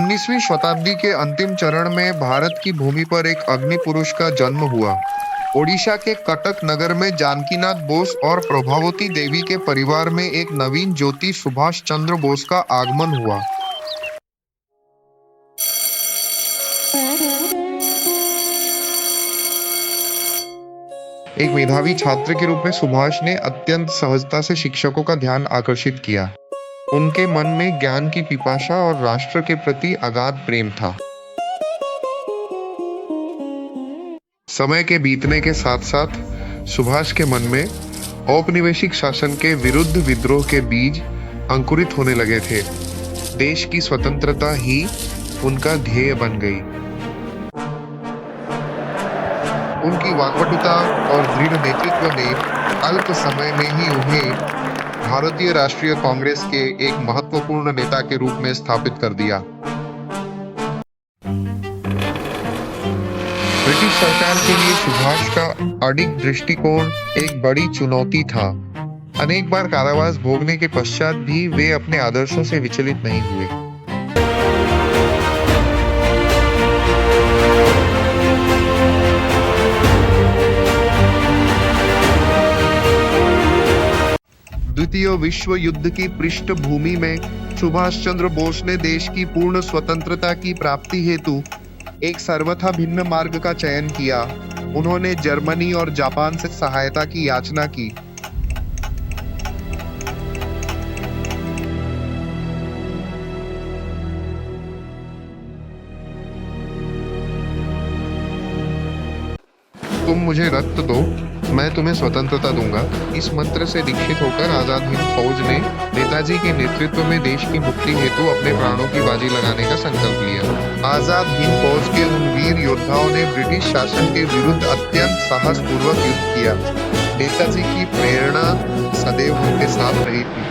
19वीं शताब्दी के अंतिम चरण में भारत की भूमि पर एक अग्नि पुरुष का जन्म हुआ। ओडिशा के कटक नगर में जानकीनाथ बोस और प्रभावती देवी के परिवार में एक नवीन ज्योति सुभाष चंद्र बोस का आगमन हुआ। एक मेधावी छात्र के रूप में सुभाष ने अत्यंत सहजता से शिक्षकों का ध्यान आकर्षित किया। उनके मन में ज्ञान की पिपासा और राष्ट्र के प्रति अगाध प्रेम था। समय के बीतने के साथ साथ सुभाष के मन में औपनिवेशिक शासन के विरुद्ध विद्रोह के बीज अंकुरित होने लगे थे। देश की स्वतंत्रता ही उनका ध्येय बन गई। उनकी वाकपटुता और दृढ़ नेतृत्व ने अल्प समय में ही उन्हें भारतीय राष्ट्रीय कांग्रेस के एक महत्वपूर्ण नेता के रूप में स्थापित कर दिया। ब्रिटिश सरकार के लिए सुभाष का अडिग दृष्टिकोण एक बड़ी चुनौती था। अनेक बार कारावास भोगने के पश्चात भी वे अपने आदर्शों से विचलित नहीं हुए। द्वितीय विश्व युद्ध की पृष्ठभूमि में सुभाष चंद्र बोस ने देश की पूर्ण स्वतंत्रता की प्राप्ति हेतु एक सर्वथा भिन्न मार्ग का चयन किया। उन्होंने जर्मनी और जापान से सहायता की याचना की। तुम मुझे रक्त दो, मैं तुम्हें स्वतंत्रता दूंगा। इस मंत्र से दीक्षित होकर आजाद हिंद फौज ने नेताजी के नेतृत्व में देश की मुक्ति हेतु अपने प्राणों की बाजी लगाने का संकल्प लिया। आजाद हिंद फौज के उन वीर योद्धाओं ने ब्रिटिश शासन के विरुद्ध अत्यंत साहसपूर्वक युद्ध किया। नेताजी की प्रेरणा सदैव उनके साथ रही थी।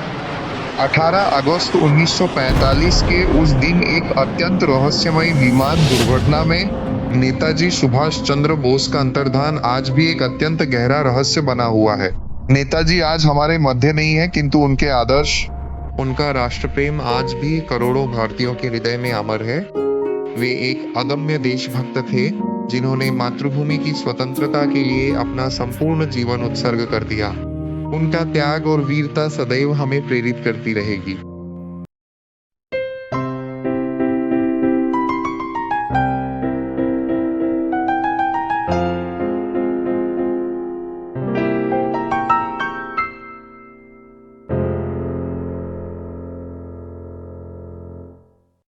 18 अगस्त 1945 के उस दिन एक अत्यंत रहस्यमयी विमान दुर्घटना में नेताजी सुभाष चंद्र बोस का अंतर्धान आज भी एक अत्यंत गहरा रहस्य बना हुआ है। नेताजी आज हमारे मध्य नहीं है, किंतु उनके आदर्श, उनका राष्ट्र प्रेम आज भी करोड़ों भारतीयों के हृदय में अमर है। वे एक अदम्य देशभक्त थे जिन्होंने मातृभूमि की स्वतंत्रता के लिए अपना संपूर्ण जीवन उत्सर्ग कर दिया। उनका त्याग और वीरता सदैव हमें प्रेरित करती रहेगी।